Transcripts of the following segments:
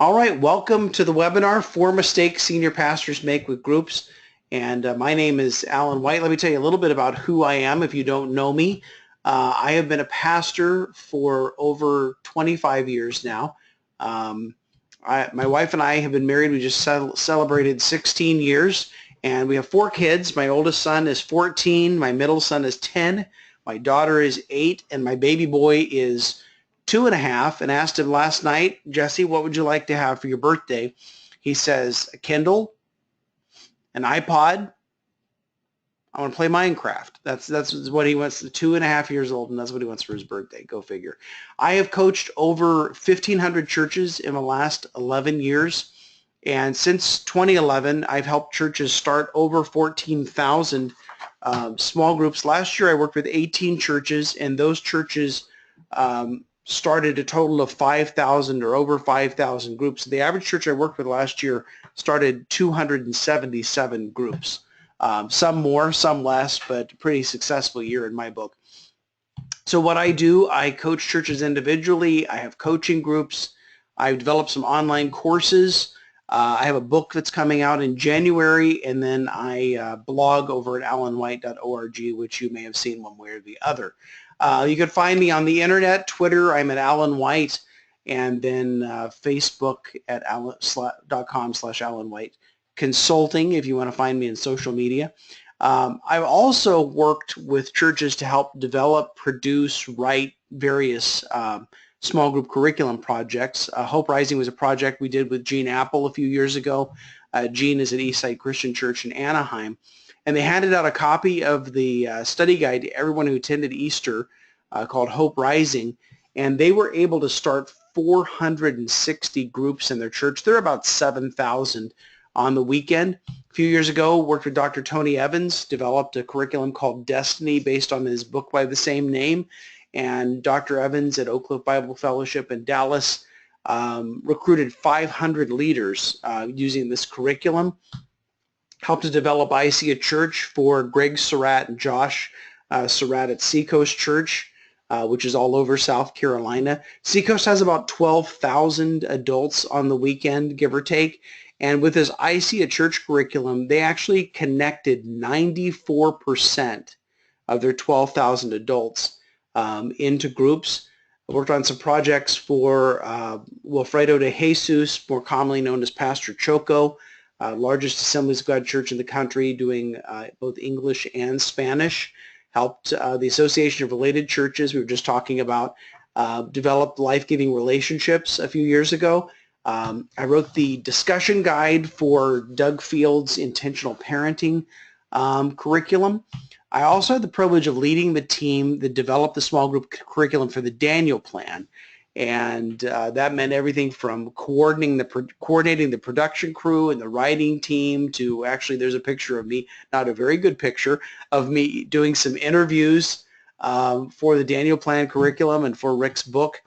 All right, welcome to the webinar, Four Mistakes Senior Pastors Make with Groups. And my name is Alan White. Let me tell you a little bit about who I am if you don't know me. I have been a pastor for over 25 years now. My wife and I have been married. We just celebrated 16 years, and we have four kids. My oldest son is 14, my middle son is 10, my daughter is 8, and my baby boy is 2.5, and asked him last night, Jesse, what would you like to have for your birthday? He says, a Kindle, an iPod. I want to play Minecraft. That's what he wants. 2.5 years old, and that's what he wants for his birthday. Go figure. I have coached over 1,500 churches in the last 11 years. And since 2011, I've helped churches start over 14,000 small groups. Last year, I worked with 18 churches, and those churches started a total of 5,000 or over 5,000 groups. The average church I worked with last year started 277 groups. Some more, some less, but a pretty successful year in my book. So what I do, I coach churches individually. I have coaching groups. I've developed some online courses. I have a book that's coming out in January, and then I blog over at alanwhite.org, which you may have seen one way or the other. You can find me on the internet, Twitter, I'm at Alan White, and then Facebook at .com/Alan White. Consulting, if you want to find me in social media. I've also worked with churches to help develop, produce, write various small group curriculum projects. Hope Rising was a project we did with Gene Apple a few years ago. Gene is at Eastside Christian Church in Anaheim. And they handed out a copy of the study guide to everyone who attended Easter called Hope Rising. And they were able to start 460 groups in their church. They're about 7,000 on the weekend. A few years ago, worked with Dr. Tony Evans, developed a curriculum called Destiny based on his book by the same name. And Dr. Evans at Oak Cliff Bible Fellowship in Dallas recruited 500 leaders using this curriculum. Helped to develop I See a Church for Greg Surratt and Josh Surratt at Seacoast Church, which is all over South Carolina. Seacoast has about 12,000 adults on the weekend, give or take. And with this I See a Church curriculum, they actually connected 94% of their 12,000 adults into groups. I worked on some projects for Wilfredo de Jesus, more commonly known as Pastor Choco, largest Assemblies of God church in the country, doing both English and Spanish. Helped the Association of Related Churches, we were just talking about, develop life-giving relationships a few years ago. I wrote the discussion guide for Doug Field's intentional parenting curriculum. I also had the privilege of leading the team that developed the small group curriculum for the Daniel Plan. And that meant everything from coordinating the production crew and the writing team to, actually there's a picture of me, not a very good picture, of me doing some interviews for the Daniel Plan curriculum and for Rick's book.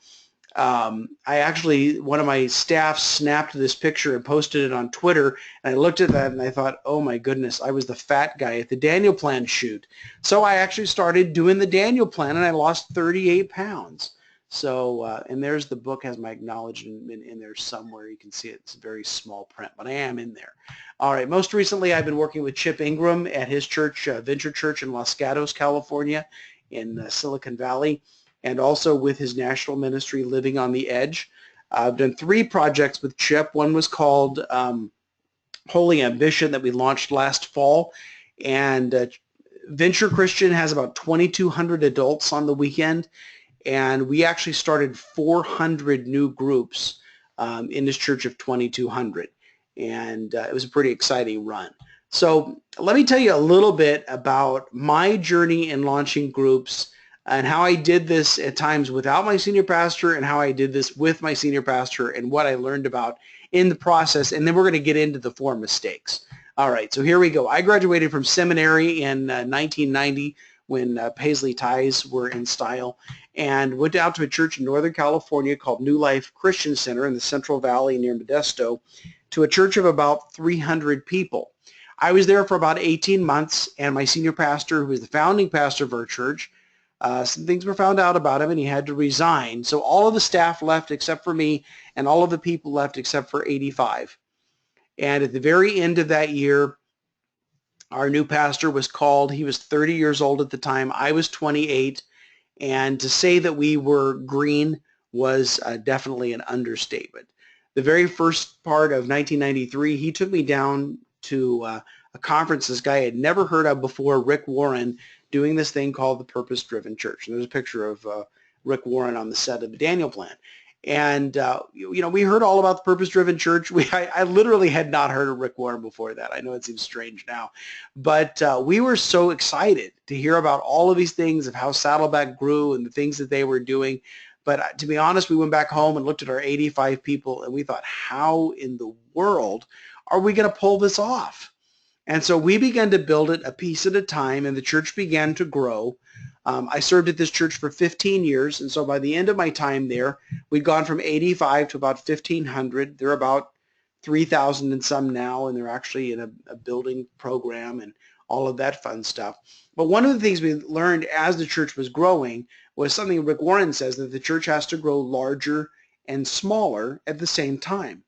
One of my staff snapped this picture and posted it on Twitter, and I looked at that and I thought, oh my goodness, I was the fat guy at the Daniel Plan shoot. So I actually started doing the Daniel Plan, and I lost 38 pounds. So, and there's the book, has my acknowledgement in there somewhere. You can see it. It's very small print, but I am in there. All right, most recently I've been working with Chip Ingram at his church, Venture Church in Los Gatos, California, in Silicon Valley, and also with his national ministry, Living on the Edge. I've done 3 projects with Chip. One was called Holy Ambition that we launched last fall, and Venture Christian has about 2,200 adults on the weekend, and we actually started 400 new groups in this church of 2,200, and it was a pretty exciting run. So let me tell you a little bit about my journey in launching groups and how I did this at times without my senior pastor and how I did this with my senior pastor and what I learned about in the process. And then we're going to get into the 4 mistakes. All right, so here we go. I graduated from seminary in 1990 when Paisley ties were in style, and went out to a church in Northern California called New Life Christian Center in the Central Valley near Modesto, to a church of about 300 people. I was there for about 18 months, and my senior pastor, who was the founding pastor of our church, some things were found out about him and he had to resign. So all of the staff left except for me, and all of the people left except for 85. And at the very end of that year, our new pastor was called. He was 30 years old at the time. I was 28. And to say that we were green was definitely an understatement. The very first part of 1993, he took me down to a conference this guy had never heard of before, Rick Warren, doing this thing called the Purpose-Driven Church. And there's a picture of Rick Warren on the set of the Daniel Plan. And, we heard all about the Purpose-Driven Church. I literally had not heard of Rick Warren before that. I know it seems strange now. But we were so excited to hear about all of these things of how Saddleback grew and the things that they were doing. But to be honest, we went back home and looked at our 85 people and we thought, how in the world are we going to pull this off? And so we began to build it a piece at a time, and the church began to grow. I served at this church for 15 years, and so by the end of my time there, we'd gone from 85 to about 1,500. They're about 3,000 and some now, and they're actually in a building program and all of that fun stuff. But one of the things we learned as the church was growing was something Rick Warren says, that the church has to grow larger and smaller at the same time.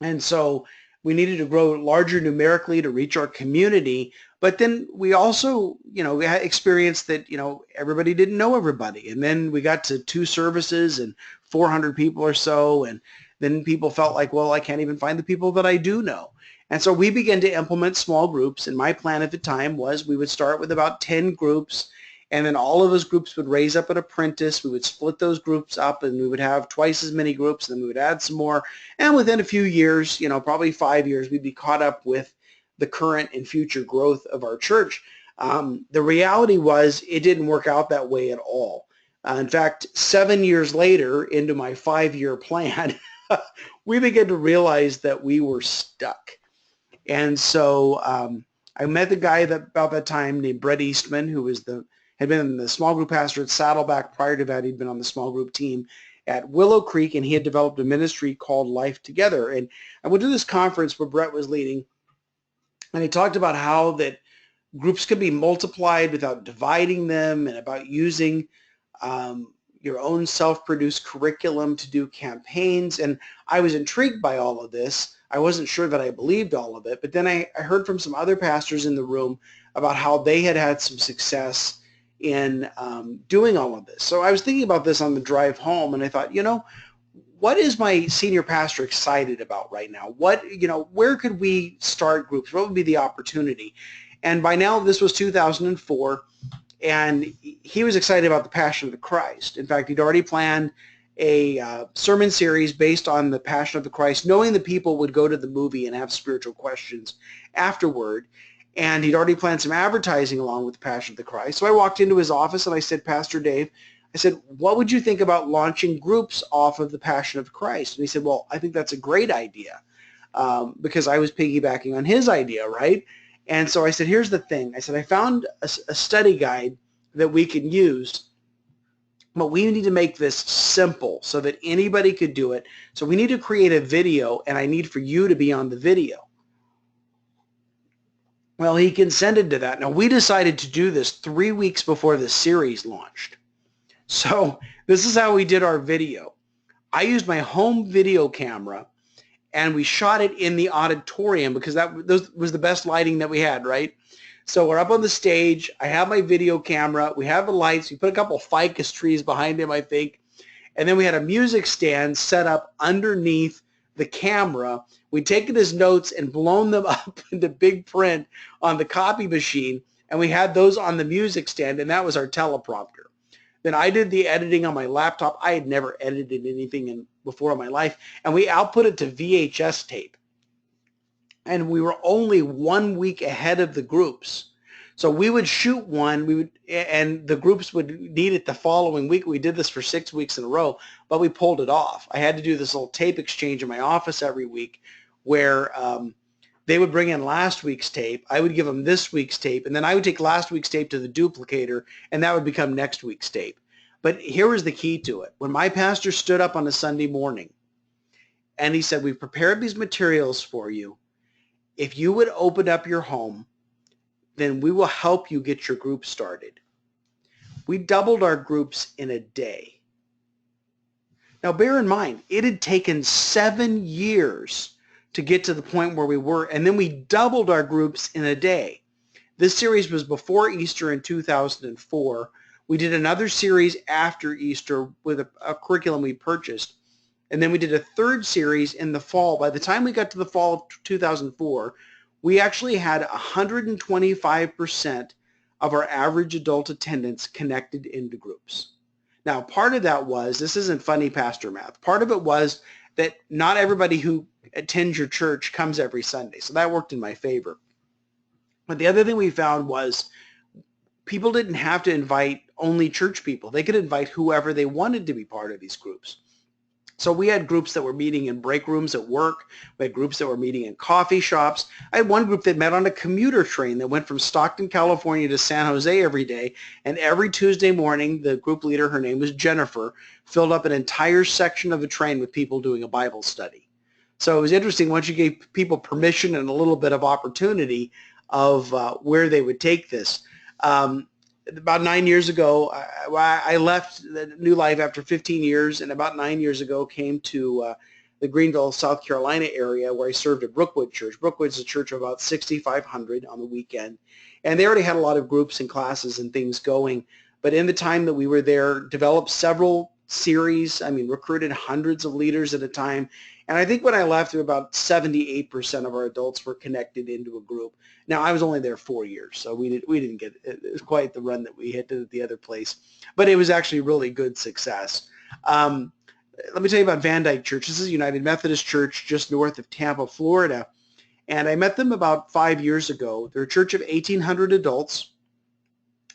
And so we needed to grow larger numerically to reach our community. But then we also, we had experienced that, everybody didn't know everybody. And then we got to 2 services and 400 people or so. And then people felt like, well, I can't even find the people that I do know. And so we began to implement small groups. And my plan at the time was we would start with about 10 groups. And then all of those groups would raise up an apprentice. We would split those groups up and we would have twice as many groups. And then we would add some more. And within a few years, probably 5 years, we'd be caught up with the current and future growth of our church. The reality was it didn't work out that way at all. In fact, 7 years later into my 5-year plan, we began to realize that we were stuck. And so I met the guy about that time named Brett Eastman, who had been the small group pastor at Saddleback. Prior to that, he'd been on the small group team at Willow Creek, and he had developed a ministry called Life Together. And I went to this conference where Brett was leading, and he talked about how that groups could be multiplied without dividing them, and about using your own self-produced curriculum to do campaigns. And I was intrigued by all of this. I wasn't sure that I believed all of it, but then I heard from some other pastors in the room about how they had some success in doing all of this. So I was thinking about this on the drive home, and I thought, what is my senior pastor excited about right now? Where could we start groups? What would be the opportunity? And by now, this was 2004, and he was excited about the Passion of the Christ. In fact, he'd already planned a sermon series based on the Passion of the Christ, knowing the people would go to the movie and have spiritual questions afterward. And he'd already planned some advertising along with the Passion of the Christ. So I walked into his office and I said, Pastor Dave, I said, what would you think about launching groups off of the Passion of Christ? And he said, well, I think that's a great idea, because I was piggybacking on his idea, right? And so I said, here's the thing. I said, I found a study guide that we can use, but we need to make this simple so that anybody could do it. So we need to create a video, and I need for you to be on the video. Well, he consented to that. Now, we decided to do this 3 weeks before the series launched. So this is how we did our video. I used my home video camera, and we shot it in the auditorium because that was the best lighting that we had, right? So we're up on the stage. I have my video camera. We have the lights. We put a couple ficus trees behind him, I think. And then we had a music stand set up underneath the camera. We'd taken his notes and blown them up into big print on the copy machine, and we had those on the music stand, and that was our teleprompter. Then I did the editing on my laptop. I had never edited anything before in my life, and we output it to VHS tape. And we were only 1 week ahead of the groups. So we would shoot one, and the groups would need it the following week. We did this for 6 weeks in a row, but we pulled it off. I had to do this little tape exchange in my office every week where they would bring in last week's tape. I would give them this week's tape, and then I would take last week's tape to the duplicator, and that would become next week's tape. But here was the key to it. When my pastor stood up on a Sunday morning, and he said, we've prepared these materials for you. If you would open up your home, then we will help you get your group started. We doubled our groups in a day. Now bear in mind, it had taken 7 years to get to the point where we were, and then we doubled our groups in a day. This series was before Easter in 2004. We did another series after Easter with a curriculum we purchased. And then we did a third series in the fall. By the time we got to the fall of 2004, we actually had 125% of our average adult attendance connected into groups. Now, part of that was, this isn't funny pastor math, part of it was that not everybody who attends your church comes every Sunday. So that worked in my favor. But the other thing we found was people didn't have to invite only church people. They could invite whoever they wanted to be part of these groups. So we had groups that were meeting in break rooms at work. We had groups that were meeting in coffee shops. I had one group that met on a commuter train that went from Stockton, California to San Jose every day. And every Tuesday morning, the group leader, her name was Jennifer, filled up an entire section of the train with people doing a Bible study. So it was interesting once you gave people permission and a little bit of opportunity of where they would take this. About 9 years ago, I left New Life after 15 years, and about 9 years ago came to the Greenville, South Carolina area where I served at Brookwood Church. Brookwood's a church of about 6,500 on the weekend, and they already had a lot of groups and classes and things going. But in the time that we were there, developed several series. I mean, recruited hundreds of leaders at a time. And I think when I left, about 78% of our adults were connected into a group. Now, I was only there 4 years, so we didn't get it was quite the run that we hit at the other place. But it was actually really good success. Let me tell you about Van Dyke Church. This is United Methodist Church just north of Tampa, Florida. And I met them about 5 years ago. They're a church of 1,800 adults.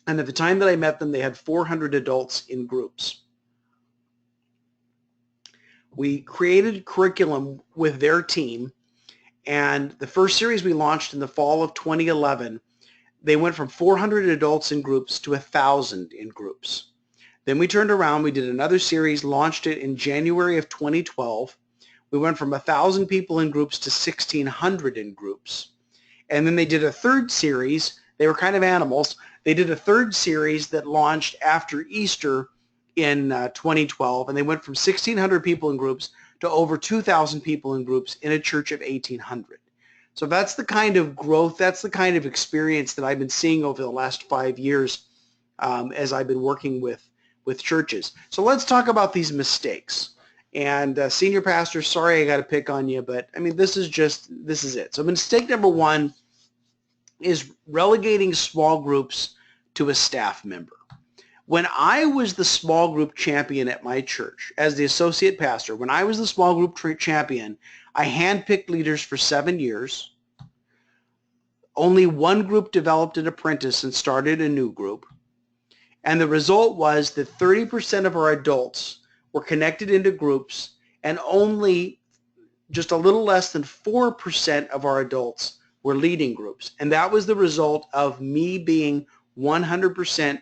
And at the time that I met them, they had 400 adults in groups. We created curriculum with their team, and the first series we launched in the fall of 2011, they went from 400 adults in groups to 1,000 in groups. Then we turned around, we did another series, launched it in January of 2012. We went from 1,000 people in groups to 1,600 in groups. And then they did a third series. They were kind of animals. They did a third series that launched after Easter in 2012, and they went from 1,600 people in groups to over 2,000 people in groups in a church of 1,800. So that's the kind of growth, that's the kind of experience that I've been seeing over the last 5 years as I've been working with churches. So let's talk about these mistakes. And senior pastor, sorry I got to pick on you, but I mean, this is it. So mistake number one is relegating small groups to a staff member. When I was the small group champion at my church as the associate pastor, when I was the small group champion, I handpicked leaders for 7 years. Only one group developed an apprentice and started a new group. And the result was that 30% of our adults were connected into groups, and only just a little less than 4% of our adults were leading groups. And that was the result of me being 100%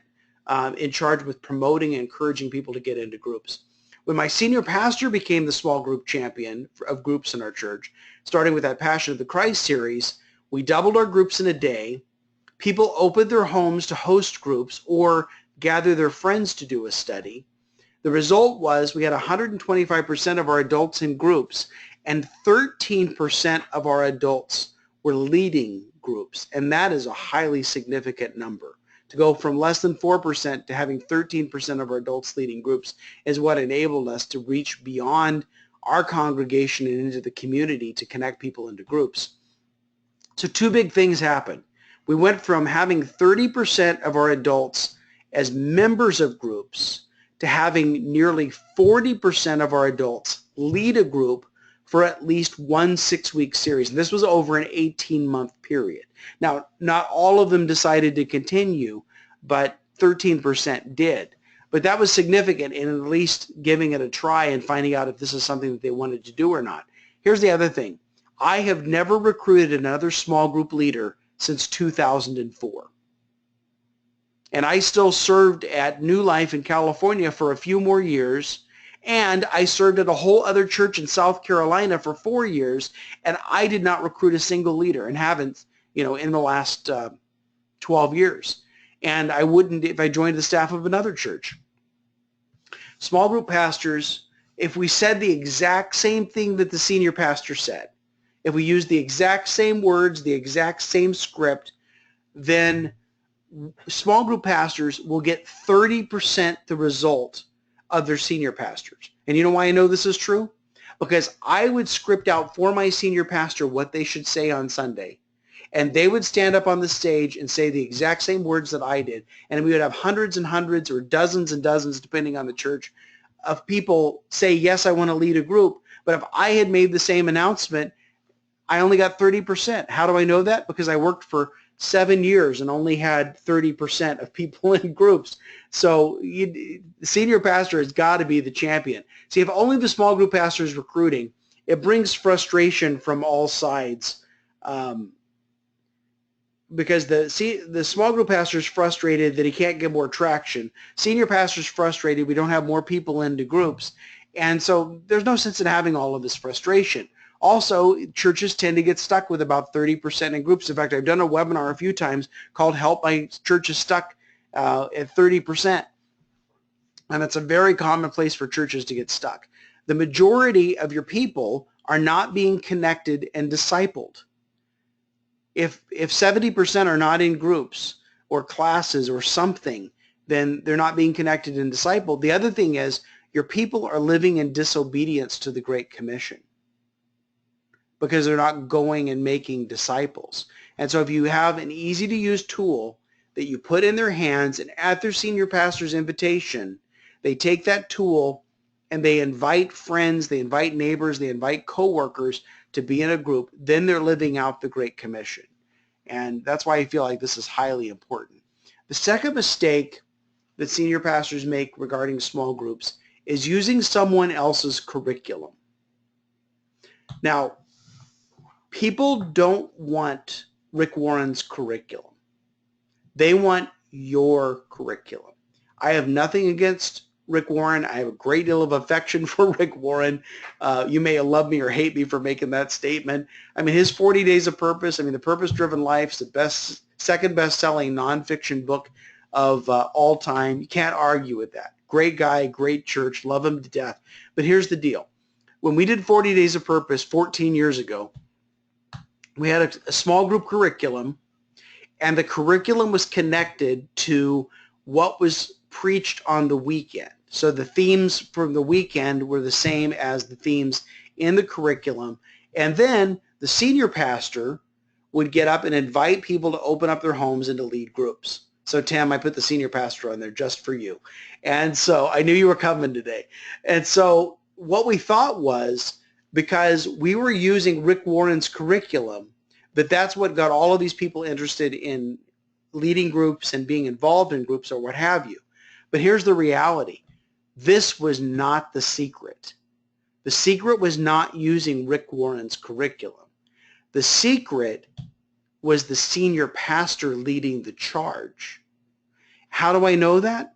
in charge with promoting and encouraging people to get into groups. When my senior pastor became the small group champion of groups in our church, starting with that Passion of the Christ series, we doubled our groups in a day. People opened their homes to host groups or gather their friends to do a study. The result was we had 125% of our adults in groups, and 13% of our adults were leading groups, and that is a highly significant number. To go from less than 4% to having 13% of our adults leading groups is what enabled us to reach beyond our congregation and into the community to connect people into groups. So two big things happened. We went from having 30% of our adults as members of groups to having nearly 40% of our adults lead a group for at least one 6-week series. And this was over an 18-month period. Now, not all of them decided to continue, but 13% did. But that was significant in at least giving it a try and finding out if this is something that they wanted to do or not. Here's the other thing. I have never recruited another small group leader since 2004. And I still served at New Life in California for a few more years, and I served at a whole other church in South Carolina for 4 years, and I did not recruit a single leader and haven't, in the last 12 years. and I wouldn't if I joined the staff of another church. Small group pastors, if we said the exact same thing that the senior pastor said, if we used the exact same words, the exact same script, then small group pastors will get 30% the result of their senior pastors. And you know why I know this is true? Because I would script out for my senior pastor what they should say on Sunday. And they would stand up on the stage and say the exact same words that I did. And we would have hundreds and hundreds or dozens and dozens, depending on the church, of people say, yes, I want to lead a group. But if I had made the same announcement, I only got 30%. How do I know that? Because I worked for 7 years and only had 30% of people in groups. So the senior pastor has got to be the champion. See, if only the small group pastor is recruiting, it brings frustration from all sides. Because the small group pastor is frustrated that he can't get more traction. Senior pastor is frustrated we don't have more people into groups. And so there's no sense in having all of this frustration. Also, churches tend to get stuck with about 30% in groups. In fact, I've done a webinar a few times called Help My Church is Stuck at 30%. And it's a very common place for churches to get stuck. The majority of your people are not being connected and discipled. If 70% are not in groups or classes or something, then they're not being connected and discipled. The other thing is your people are living in disobedience to the Great Commission because they're not going and making disciples. And so if you have an easy-to-use tool that you put in their hands and at their senior pastor's invitation, they take that tool and they invite friends, they invite neighbors, they invite coworkers to be in a group, then they're living out the Great Commission. And that's why I feel like this is highly important. The second mistake that senior pastors make regarding small groups is using someone else's curriculum. Now, people don't want Rick Warren's curriculum. They want your curriculum. I have nothing against Rick Warren. I have a great deal of affection for Rick Warren. You may love me or hate me for making that statement. I mean, his 40 Days of Purpose, The Purpose-Driven Life is the second best-selling nonfiction book of all time. You can't argue with that. Great guy, great church, love him to death. But here's the deal. When we did 40 Days of Purpose 14 years ago, we had a small group curriculum, and the curriculum was connected to what was preached on the weekend. So the themes from the weekend were the same as the themes in the curriculum. And then the senior pastor would get up and invite people to open up their homes and to lead groups. So Tim, I put the senior pastor on there just for you. And so I knew you were coming today. And so what we thought was, because we were using Rick Warren's curriculum, but that's what got all of these people interested in leading groups and being involved in groups or what have you. But here's the reality. This was not the secret. The secret was not using Rick Warren's curriculum. The secret was the senior pastor leading the charge. How do I know that?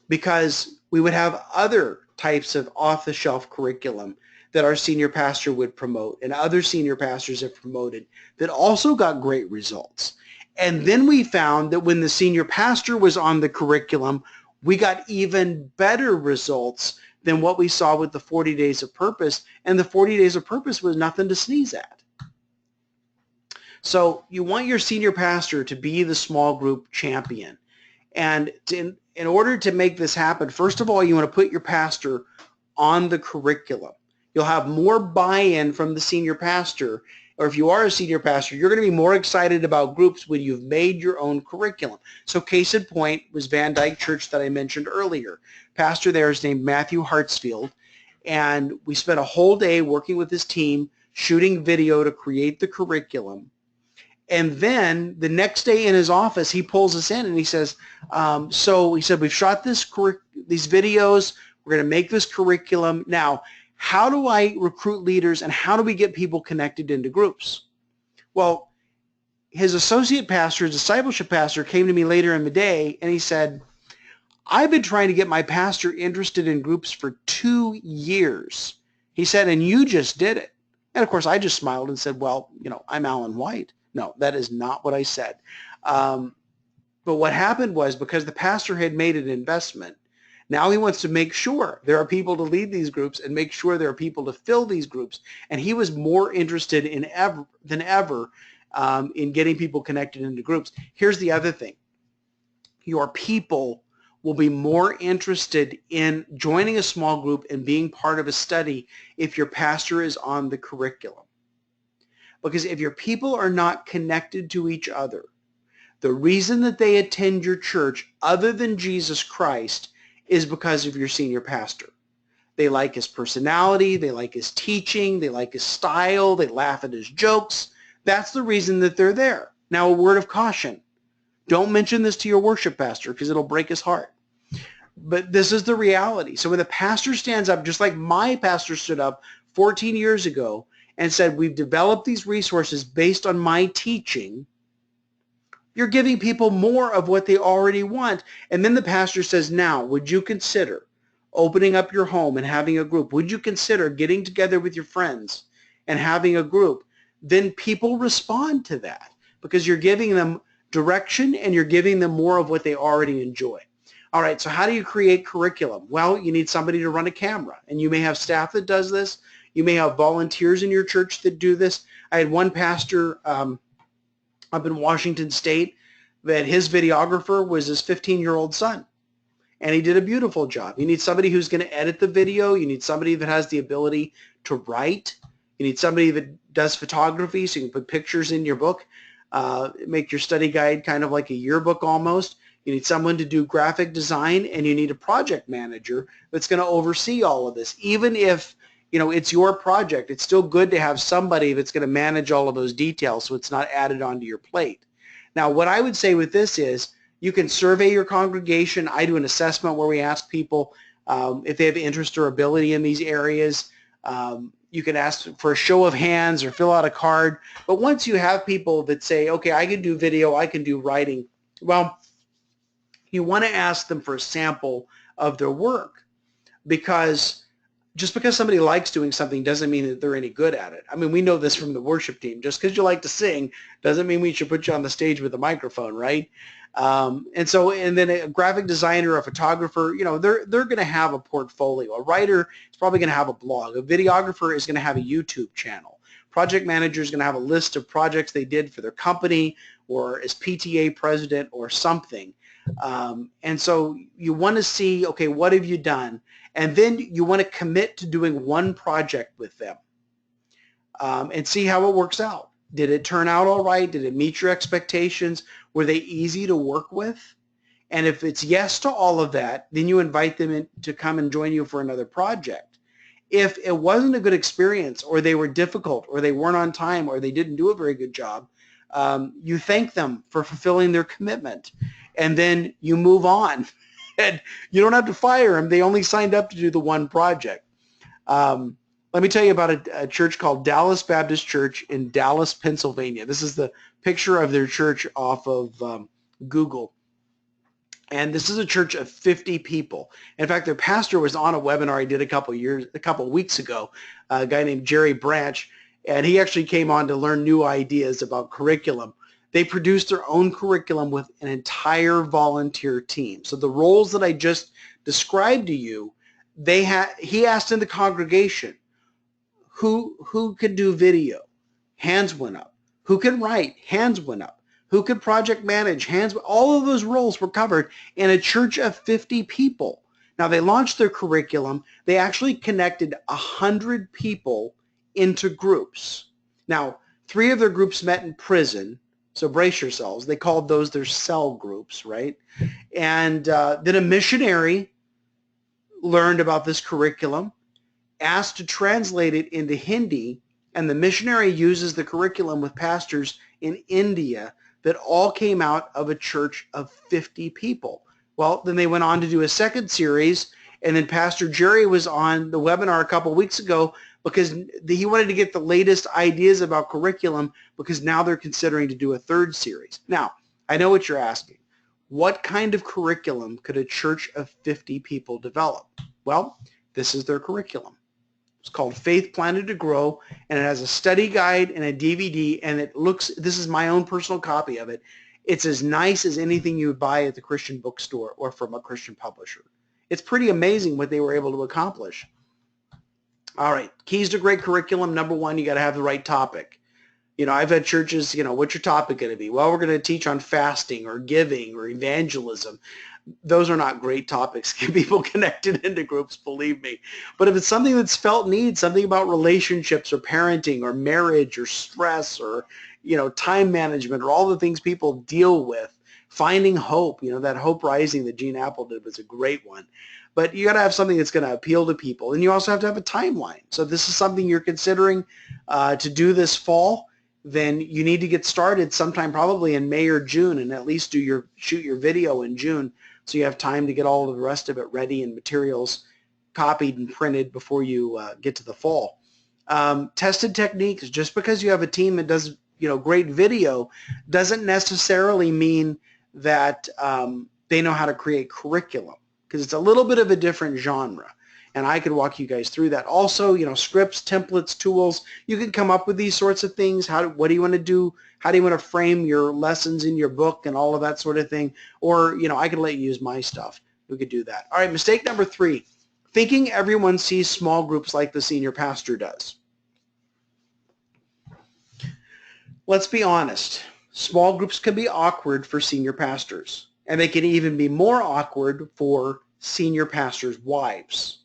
Because we would have other types of off-the-shelf curriculum that our senior pastor would promote and other senior pastors have promoted that also got great results. And then we found that when the senior pastor was on the curriculum, we got even better results than what we saw with the 40 Days of Purpose. And the 40 Days of Purpose was nothing to sneeze at. So you want your senior pastor to be the small group champion. And in order to make this happen, first of all, you want to put your pastor on the curriculum. You'll have more buy-in from the senior pastor, or if you are a senior pastor, you're going to be more excited about groups when you've made your own curriculum. So case in point was Van Dyke Church that I mentioned earlier. Pastor there is named Matthew Hartsfield, and we spent a whole day working with his team, shooting video to create the curriculum. And then the next day in his office, he pulls us in and he says, so he said, we've shot these videos. We're going to make this curriculum. Now, how do I recruit leaders and how do we get people connected into groups? Well, his associate pastor, his discipleship pastor, came to me later in the day and he said, I've been trying to get my pastor interested in groups for 2 years. He said, and you just did it. And of course, I just smiled and said, well, I'm Alan White. No, that is not what I said. But But what happened was, because the pastor had made an investment, now he wants to make sure there are people to lead these groups and make sure there are people to fill these groups. And he was more interested than ever in getting people connected into groups. Here's the other thing. Your people will be more interested in joining a small group and being part of a study if your pastor is on the curriculum. Because if your people are not connected to each other, the reason that they attend your church, other than Jesus Christ, is because of your senior pastor. They like his personality, they like his teaching, they like his style, they laugh at his jokes. That's the reason that they're there. Now, a word of caution. Don't mention this to your worship pastor because it'll break his heart. But this is the reality. So when the pastor stands up, just like my pastor stood up 14 years ago and said, we've developed these resources based on my teaching, you're giving people more of what they already want. And then the pastor says, now, would you consider opening up your home and having a group? Would you consider getting together with your friends and having a group? Then people respond to that because you're giving them direction and you're giving them more of what they already enjoy. All right, so how do you create curriculum? Well, you need somebody to run a camera, and you may have staff that does this. You may have volunteers in your church that do this. I had one pastor up in Washington State that his videographer was his 15-year-old son, and he did a beautiful job. You need somebody who's going to edit the video. You need somebody that has the ability to write. You need somebody that does photography so you can put pictures in your book, make your study guide kind of like a yearbook almost. You need someone to do graphic design, and you need a project manager that's going to oversee all of this. Even if it's your project, it's still good to have somebody that's going to manage all of those details so it's not added onto your plate. Now, what I would say with this is you can survey your congregation. I do an assessment where we ask people if they have interest or ability in these areas. You can ask for a show of hands or fill out a card. But once you have people that say, okay, I can do video, I can do writing, well, you want to ask them for a sample of their work, because just because somebody likes doing something doesn't mean that they're any good at it. I mean, we know this from the worship team. Just because you like to sing doesn't mean we should put you on the stage with a microphone, right? And then a graphic designer, a photographer, they're going to have a portfolio. A writer is probably going to have a blog. A videographer is going to have a YouTube channel. Project manager is going to have a list of projects they did for their company or as PTA president or something. And so you want to see, okay, what have you done? And then you want to commit to doing one project with them and see how it works out. Did it turn out all right? Did it meet your expectations? Were they easy to work with? And if it's yes to all of that, then you invite them in to come and join you for another project. If it wasn't a good experience, or they were difficult, or they weren't on time, or they didn't do a very good job, you thank them for fulfilling their commitment. And then you move on. And you don't have to fire them. They only signed up to do the one project. Let me tell you about a church called Dallas Baptist Church in Dallas, Pennsylvania. This is the picture of their church off of Google. And this is a church of 50 people. In fact, their pastor was on a webinar I did a couple weeks ago, a guy named Jerry Branch, and he actually came on to learn new ideas about curriculum. They produced their own curriculum with an entire volunteer team. So the roles that I just described to you, he asked in the congregation, who could do video? Hands went up. Who can write? Hands went up. Who could project manage? Hands. All of those roles were covered in a church of 50 people. Now, they launched their curriculum. They actually connected 100 people into groups. Now, 3 of their groups met in prison. So brace yourselves. They called those their cell groups, right? And then a missionary learned about this curriculum, asked to translate it into Hindi, and the missionary uses the curriculum with pastors in India that all came out of a church of 50 people. Well, then they went on to do a second series, and then Pastor Jerry was on the webinar a couple weeks ago because he wanted to get the latest ideas about curriculum, because now they're considering to do a third series. Now, I know what you're asking. What kind of curriculum could a church of 50 people develop? Well, this is their curriculum. It's called Faith Planted to Grow, and it has a study guide and a DVD, and this is my own personal copy of it. It's as nice as anything you would buy at the Christian bookstore or from a Christian publisher. It's pretty amazing what they were able to accomplish. All right, keys to great curriculum. Number one, you got to have the right topic. I've had churches, what's your topic going to be? Well, we're going to teach on fasting or giving or evangelism. Those are not great topics. Get people connected into groups, believe me. But if it's something that's felt need, something about relationships or parenting or marriage or stress or, time management or all the things people deal with, finding hope, that Hope Rising that Gene Apple did was a great one. But you got to have something that's going to appeal to people. And you also have to have a timeline. So if this is something you're considering to do this fall, then you need to get started sometime probably in May or June and at least shoot your video in June so you have time to get all of the rest of it ready and materials copied and printed before you get to the fall. Tested techniques. Just because you have a team that does great video doesn't necessarily mean that they know how to create curriculum, because it's a little bit of a different genre. And I could walk you guys through that. Also, scripts, templates, tools. You can come up with these sorts of things. What do you want to do? How do you want to frame your lessons in your book and all of that sort of thing? Or, I could let you use my stuff. We could do that. All right, mistake number 3, thinking everyone sees small groups like the senior pastor does. Let's be honest. Small groups can be awkward for senior pastors, and they can even be more awkward for senior pastors' wives.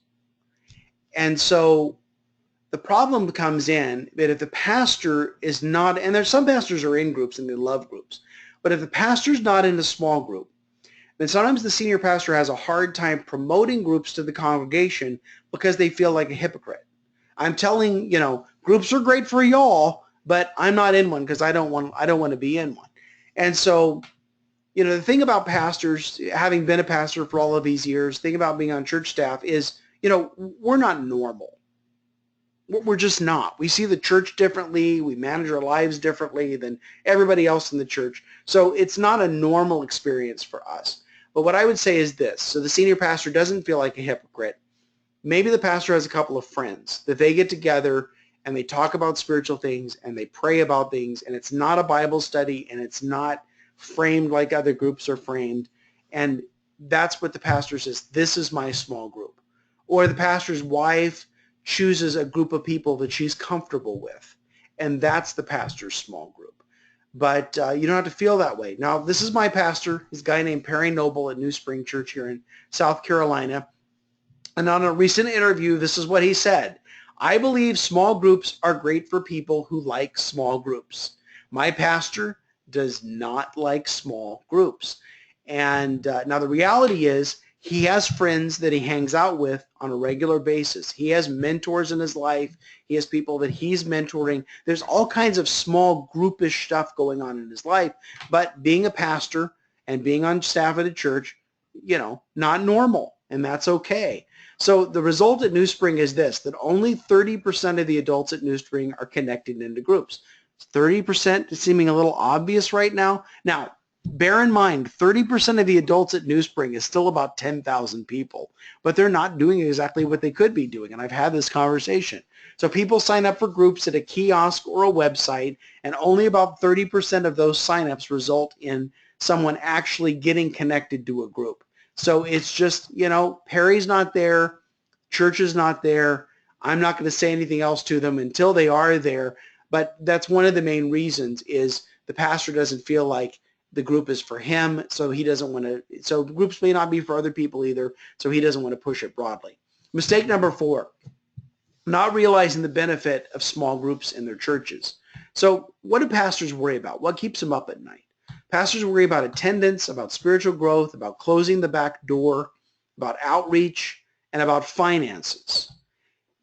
And so the problem comes in that if the pastor is not, and there's some pastors are in groups and they love groups, but if the pastor's not in a small group, then sometimes the senior pastor has a hard time promoting groups to the congregation because they feel like a hypocrite. I'm telling, groups are great for y'all, but I'm not in one because I don't want to be in one. And so, the thing about pastors, having been a pastor for all of these years, the thing about being on church staff is, we're not normal. We're just not. We see the church differently. We manage our lives differently than everybody else in the church. So it's not a normal experience for us. But what I would say is this. So the senior pastor doesn't feel like a hypocrite. Maybe the pastor has a couple of friends that they get together and they talk about spiritual things and they pray about things, and it's not a Bible study and it's not framed like other groups are framed. And that's what the pastor says, this is my small group. Or the pastor's wife chooses a group of people that she's comfortable with, and that's the pastor's small group. But you don't have to feel that way. Now, this is my pastor. He's a guy named Perry Noble at New Spring Church here in South Carolina. And on a recent interview, this is what he said. I believe small groups are great for people who like small groups. My pastor does not like small groups. And now the reality is, he has friends that he hangs out with on a regular basis. He has mentors in his life. He has people that he's mentoring. There's all kinds of small groupish stuff going on in his life. But being a pastor and being on staff at a church, not normal, and that's okay. So the result at New Spring is this, that only 30% of the adults at New Spring are connected into groups. 30% is seeming a little obvious right now. Now, bear in mind, 30% of the adults at New Spring is still about 10,000 people, but they're not doing exactly what they could be doing, and I've had this conversation. So people sign up for groups at a kiosk or a website, and only about 30% of those signups result in someone actually getting connected to a group. So it's just, Perry's not there, church is not there. I'm not going to say anything else to them until they are there, but that's one of the main reasons is the pastor doesn't feel like the group is for him, so he doesn't want to, so groups may not be for other people either, so he doesn't want to push it broadly. Mistake number 4, not realizing the benefit of small groups in their churches. So what do pastors worry about? What keeps them up at night? Pastors worry about attendance, about spiritual growth, about closing the back door, about outreach, and about finances.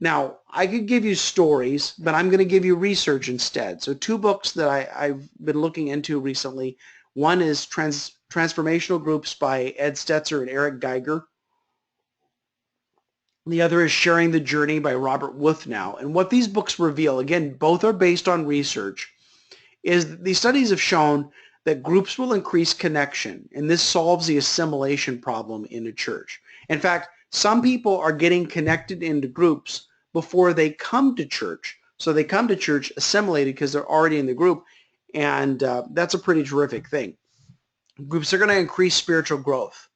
Now, I could give you stories, but I'm going to give you research instead. So 2 books that I've been looking into recently. One is Transformational Groups by Ed Stetzer and Eric Geiger. The other is Sharing the Journey by Robert Wuthnow. And what these books reveal, again, both are based on research, is these studies have shown that groups will increase connection, and this solves the assimilation problem in a church. In fact, some people are getting connected into groups before they come to church. So they come to church assimilated because they're already in the group, and that's a pretty terrific thing. Groups are going to increase spiritual growth.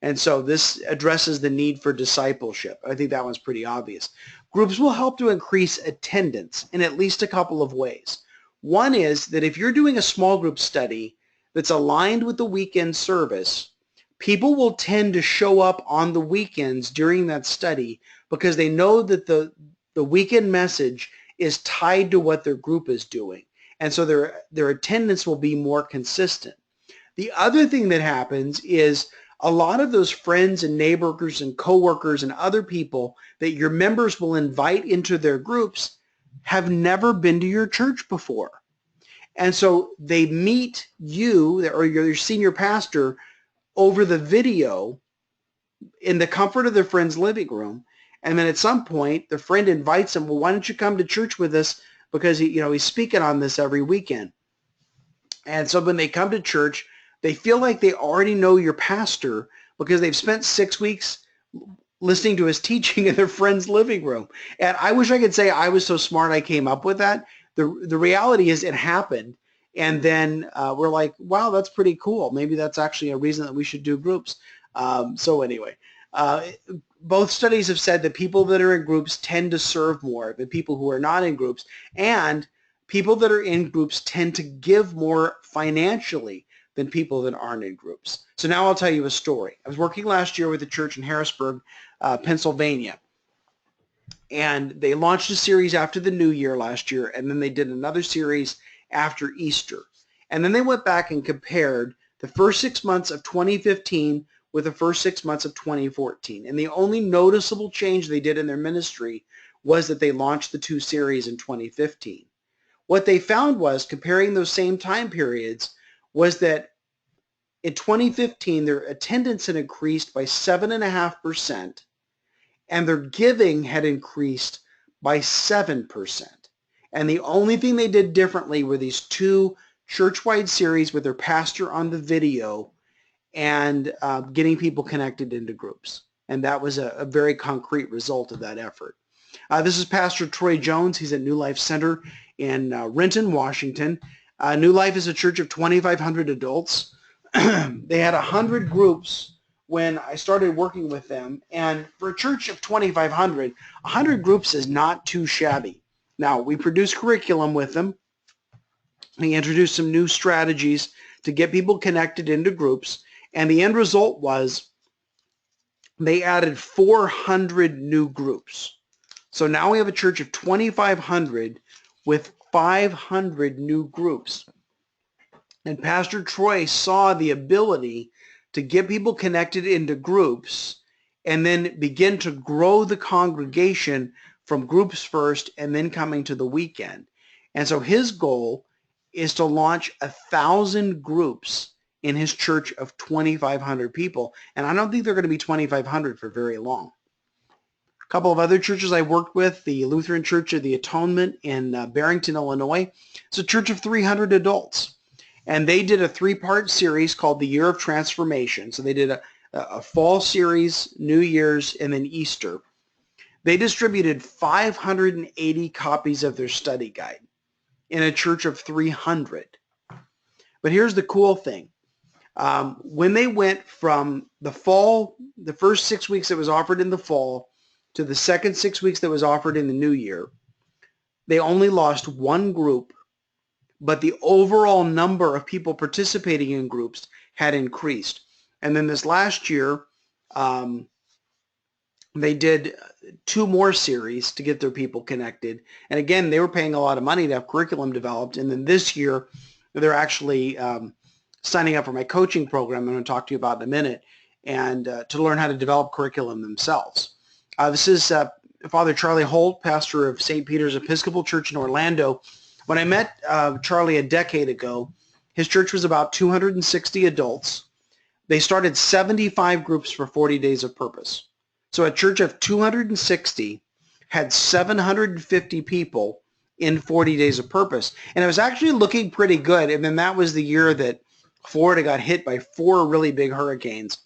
And so this addresses the need for discipleship. I think that one's pretty obvious. Groups will help to increase attendance in at least a couple of ways. One is that if you're doing a small group study that's aligned with the weekend service, people will tend to show up on the weekends during that study because they know that the weekend message is tied to what their group is doing. And so their attendance will be more consistent. The other thing that happens is a lot of those friends and neighbors and coworkers and other people that your members will invite into their groups have never been to your church before. And so they meet you or your senior pastor over the video in the comfort of their friend's living room. And then at some point, the friend invites them, well, why don't you come to church with us? Because he's speaking on this every weekend. And so when they come to church, they feel like they already know your pastor because they've spent 6 weeks listening to his teaching in their friend's living room. And I wish I could say I was so smart I came up with that. The reality is it happened. And then we're like, wow, that's pretty cool. Maybe that's actually a reason that we should do groups. So anyway, both studies have said that people that are in groups tend to serve more than people who are not in groups. And people that are in groups tend to give more financially than people that aren't in groups. So now I'll tell you a story. I was working last year with a church in Harrisburg, Pennsylvania. And they launched a series after the New Year last year, and then they did another series after Easter. And then they went back and compared the first 6 months of 2015 with the first 6 months of 2014. And the only noticeable change they did in their ministry was that they launched the two series in 2015. What they found was, comparing those same time periods, was that in 2015, their attendance had increased by 7.5%, and their giving had increased by 7%. And the only thing they did differently were these two church-wide series with their pastor on the video and getting people connected into groups. And that was a very concrete result of that effort. This is Pastor Troy Jones. He's at New Life Center in Renton, Washington. New Life is a church of 2,500 adults. They had 100 groups when I started working with them. And for a church of 2,500, 100 groups is not too shabby. Now, we produce curriculum with them. We introduced some new strategies to get people connected into groups. And the end result was they added 400 new groups. So now we have a church of 2,500 with 500 new groups. And Pastor Troy saw the ability to get people connected into groups and then begin to grow the congregation from groups first and then coming to the weekend. And so his goal is to launch 1,000 groups in his church of 2,500 people. And I don't think they're going to be 2,500 for very long. A couple of other churches I worked with, the Lutheran Church of the Atonement in Barrington, Illinois. It's a church of 300 adults. And they did a 3-part series called the Year of Transformation. So they did a fall series, New Year's, and then Easter. They distributed 580 copies of their study guide in a church of 300. But here's the cool thing. When they went from the fall, the first 6 weeks that was offered in the fall, to the second 6 weeks that was offered in the new year, they only lost one group, but the overall number of people participating in groups had increased. And then this last year, they did 2 more series to get their people connected. And again, they were paying a lot of money to have curriculum developed. And then this year, they're actually signing up for my coaching program I'm going to talk to you about in a minute, and to learn how to develop curriculum themselves. This is Father Charlie Holt, pastor of St. Peter's Episcopal Church in Orlando. When I met Charlie a decade ago, his church was about 260 adults. They started 75 groups for 40 Days of Purpose. So a church of 260 had 750 people in 40 Days of Purpose. And it was actually looking pretty good. And then that was the year that Florida got hit by 4 really big hurricanes.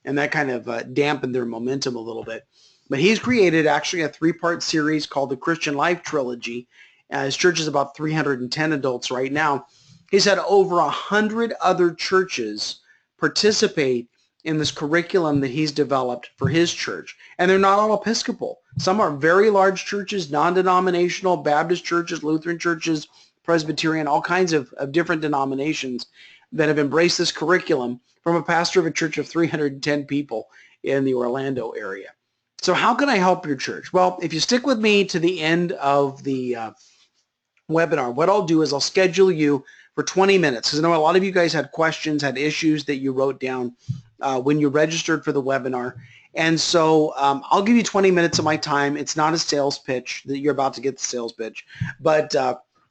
And that kind of dampened their momentum a little bit. But he's created actually a 3-part series called the Christian Life Trilogy. His church is about 310 adults right now. He's had over 100 other churches participate in this curriculum that he's developed for his church. And they're not all Episcopal. Some are very large churches, non-denominational, Baptist churches, Lutheran churches, Presbyterian, all kinds of different denominations that have embraced this curriculum from a pastor of a church of 310 people in the Orlando area. So how can I help your church? Well, if you stick with me to the end of the webinar, what I'll do is I'll schedule you for 20 minutes, because I know a lot of you guys had questions, had issues that you wrote down when you registered for the webinar. And so I'll give you 20 minutes of my time. It's not a sales pitch that you're about to get the sales pitch, but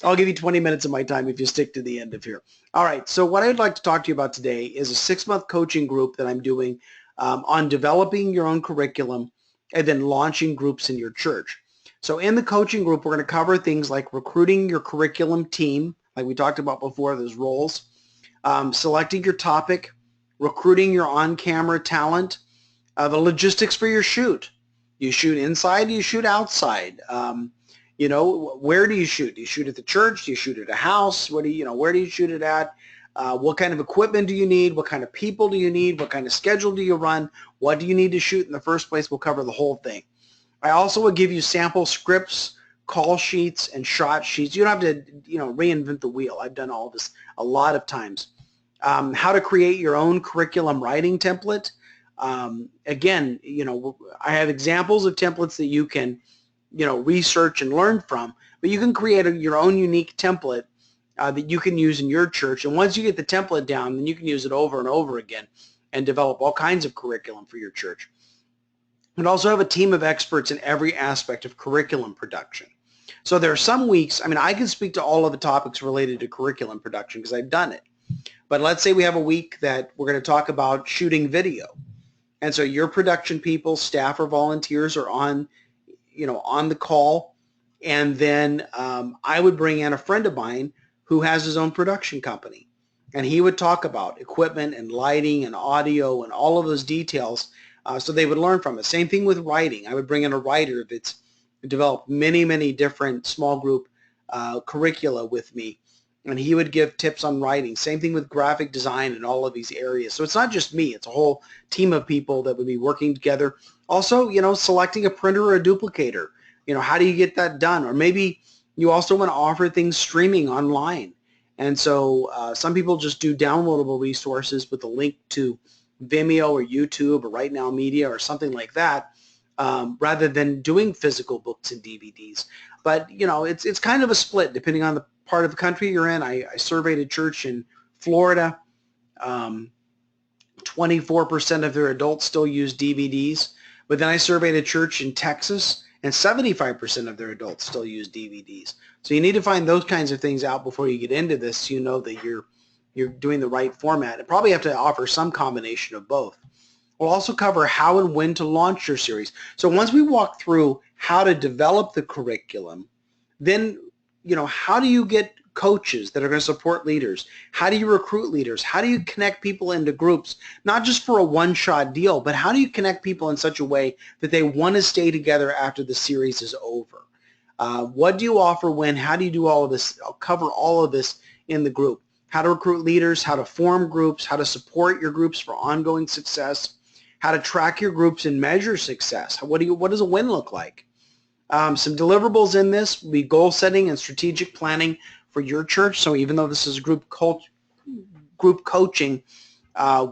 I'll give you 20 minutes of my time if you stick to the end of here. All right, so what I'd like to talk to you about today is a 6-month coaching group that I'm doing on developing your own curriculum and then launching groups in your church. So in the coaching group, we're going to cover things like recruiting your curriculum team, like we talked about before, those roles, selecting your topic, recruiting your on-camera talent, the logistics for your shoot. Do you shoot inside? Do you shoot outside? You know, where do you shoot? Do you shoot at the church? Do you shoot at a house? What do you, where do you shoot it at? What kind of equipment do you need? What kind of people do you need? What kind of schedule do you run? What do you need to shoot in the first place? We'll cover the whole thing. I also will give you sample scripts, call sheets, and shot sheets. You don't have to, reinvent the wheel. I've done all this a lot of times. How to create your own curriculum writing template. Again, I have examples of templates that you can, research and learn from, but you can create your own unique template that you can use in your church. And once you get the template down, then you can use it over and over again and develop all kinds of curriculum for your church. And also have a team of experts in every aspect of curriculum production. So there are some weeks, I can speak to all of the topics related to curriculum production because I've done it. But let's say we have a week that we're going to talk about shooting video. And so your production people, staff or volunteers are on the call. And then I would bring in a friend of mine who has his own production company. And he would talk about equipment and lighting and audio and all of those details so they would learn from it. Same thing with writing. I would bring in a writer that's developed many, many different small group curricula with me. And he would give tips on writing. Same thing with graphic design and all of these areas. So it's not just me. It's a whole team of people that would be working together. Also, selecting a printer or a duplicator. How do you get that done? Or maybe you also want to offer things streaming online. And so some people just do downloadable resources with a link to Vimeo or YouTube or Right Now Media or something like that rather than doing physical books and DVDs. But, it's kind of a split depending on the part of the country you're in. I surveyed a church in Florida. 24% of their adults still use DVDs. But then I surveyed a church in Texas, and 75% of their adults still use DVDs. So you need to find those kinds of things out before you get into this so you know that you're doing the right format. And probably have to offer some combination of both. We'll also cover how and when to launch your series. So once we walk through how to develop the curriculum, then how do you get coaches that are going to support leaders? How do you recruit leaders? How do you connect people into groups, not just for a one-shot deal, but how do you connect people in such a way that they want to stay together after the series is over? What do you offer when? How do you do all of this? I'll cover all of this in the group. How to recruit leaders, how to form groups, how to support your groups for ongoing success, how to track your groups and measure success. What does a win look like? Some deliverables in this will be goal setting and strategic planning for your church. So even though this is group coaching,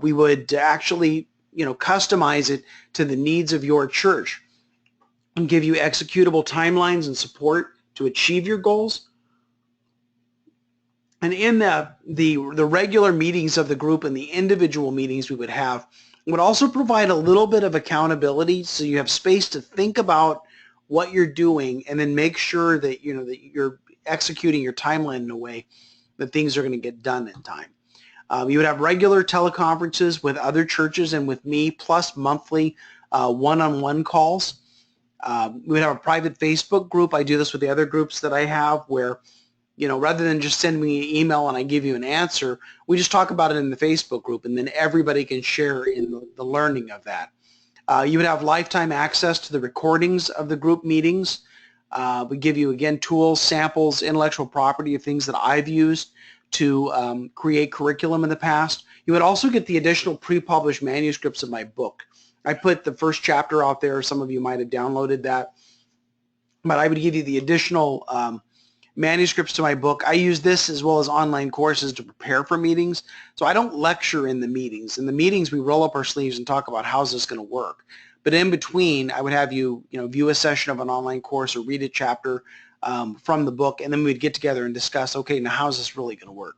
we would actually customize it to the needs of your church and give you executable timelines and support to achieve your goals. And in the regular meetings of the group and the individual meetings we would have would also provide a little bit of accountability so you have space to think about what you're doing and then make sure that that you're executing your timeline in a way that things are going to get done in time. You would have regular teleconferences with other churches and with me, plus monthly one-on-one calls. We would have a private Facebook group. I do this with the other groups that I have where rather than just send me an email and I give you an answer, we just talk about it in the Facebook group and then everybody can share in the learning of that. You would have lifetime access to the recordings of the group meetings. We give you, again, tools, samples, intellectual property of things that I've used to create curriculum in the past. You would also get the additional pre-published manuscripts of my book. I put the first chapter out there. Some of you might have downloaded that. But I would give you the additional manuscripts to my book. I use this as well as online courses to prepare for meetings. So I don't lecture in the meetings. In the meetings, we roll up our sleeves and talk about how's this going to work. But in between, I would have you, view a session of an online course or read a chapter from the book, and then we'd get together and discuss, okay, now how's this really going to work?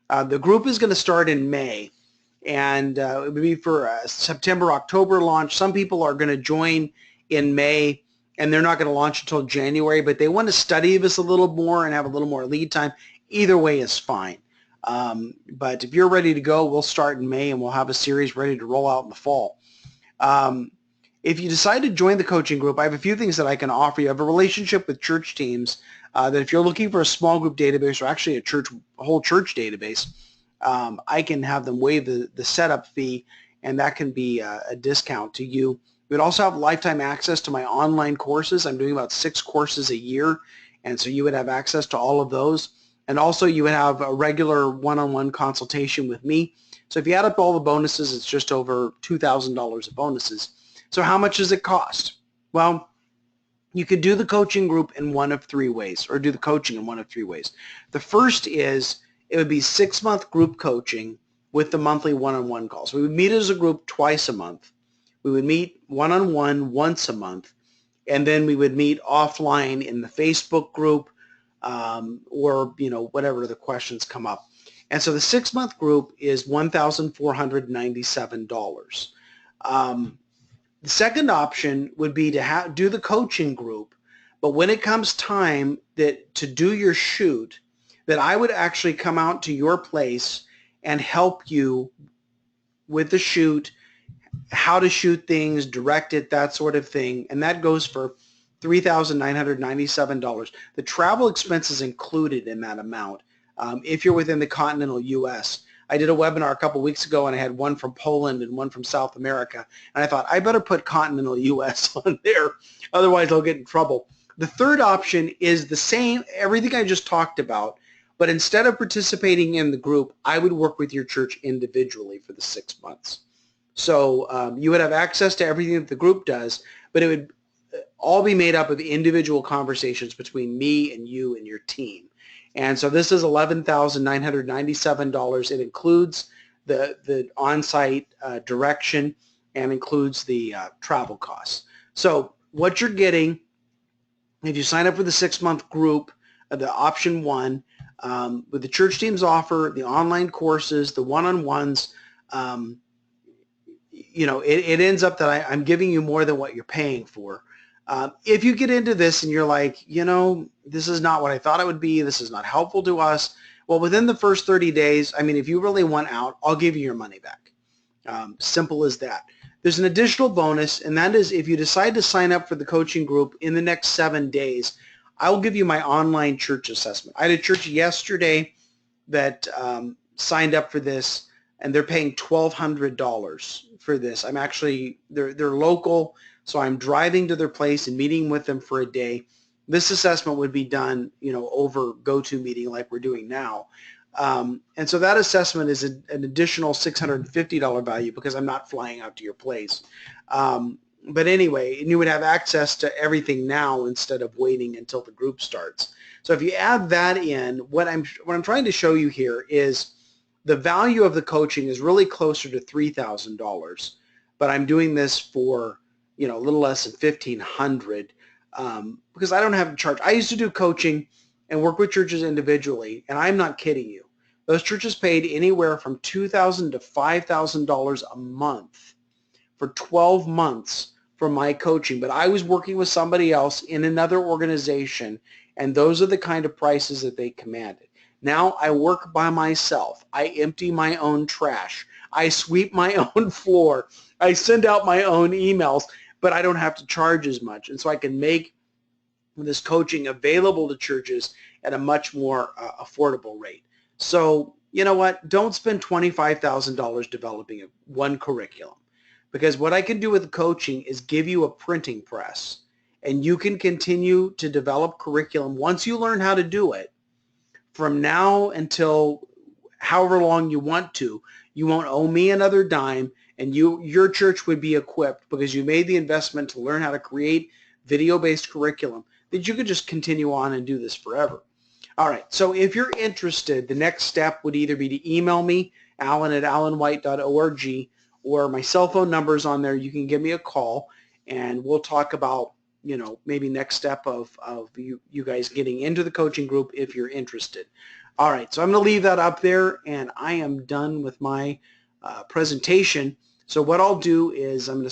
The group is going to start in May, and it would be for a September, October launch. Some people are going to join in May, and they're not going to launch until January, but they want to study this a little more and have a little more lead time. Either way is fine. But if you're ready to go, we'll start in May, and we'll have a series ready to roll out in the fall. If you decide to join the coaching group, I have a few things that I can offer you. I have a relationship with church teams that if you're looking for a small group database or actually a whole church database, I can have them waive the setup fee, and that can be a discount to you. We would also have lifetime access to my online courses. I'm doing about 6 courses a year, and so you would have access to all of those. And also you would have a regular one-on-one consultation with me. So if you add up all the bonuses, it's just over $2,000 of bonuses. So how much does it cost? Well, you could do the coaching group in one of 3 ways, or do the coaching in one of 3 ways. The first is it would be 6-month group coaching with the monthly one-on-one calls. We would meet as a group twice a month. We would meet one-on-one once a month, and then we would meet offline in the Facebook group or whatever the questions come up. And so the 6-month group is $1,497. The second option would be to do the coaching group, but when it comes time to do your shoot, that I would actually come out to your place and help you with the shoot, how to shoot things, direct it, that sort of thing, and that goes for $3,997. The travel expenses included in that amount if you're within the continental U.S. I did a webinar a couple weeks ago, and I had one from Poland and one from South America, and I thought I better put continental U.S. on there, otherwise I'll get in trouble. The third option is the same, everything I just talked about, but instead of participating in the group, I would work with your church individually for the 6 months. So you would have access to everything that the group does, but it would all be made up of individual conversations between me and you and your team. And so this is $11,997. It includes the on-site direction and includes the travel costs. So what you're getting, if you sign up for the 6-month group, the option 1, with the church teams offer, the online courses, the one-on-ones, it ends up that I'm giving you more than what you're paying for. If you get into this and you're like, this is not what I thought it would be, this is not helpful to us, well, within the first 30 days, if you really want out, I'll give you your money back. Simple as that. There's an additional bonus, and that is if you decide to sign up for the coaching group in the next 7 days, I will give you my online church assessment. I had a church yesterday that signed up for this, and they're paying $1,200 for this. I'm actually, they're local, so I'm driving to their place and meeting with them for a day. This assessment would be done, over GoToMeeting like we're doing now. And so that assessment is an additional $650 value because I'm not flying out to your place. But anyway, and you would have access to everything now instead of waiting until the group starts. So if you add that in, what I'm trying to show you here is the value of the coaching is really closer to $3,000, but I'm doing this for a little less than $1,500 because I don't have to charge. I used to do coaching and work with churches individually, and I'm not kidding you. Those churches paid anywhere from $2,000 to $5,000 a month for 12 months for my coaching, but I was working with somebody else in another organization, and those are the kind of prices that they commanded. Now I work by myself. I empty my own trash. I sweep my own floor. I send out my own emails, but I don't have to charge as much, and so I can make this coaching available to churches at a much more affordable rate. So you know what? Don't spend $25,000 developing one curriculum, because what I can do with the coaching is give you a printing press, and you can continue to develop curriculum once you learn how to do it from now until however long you want to. you won't owe me another dime, and your church would be equipped because you made the investment to learn how to create video-based curriculum, that you could just continue on and do this forever. All right, so if you're interested, the next step would either be to email me, alan@alanwhite.org, or my cell phone number is on there. You can give me a call, and we'll talk about, maybe next step of you guys getting into the coaching group if you're interested. All right, so I'm going to leave that up there, and I am done with my presentation. So what I'll do is I'm going to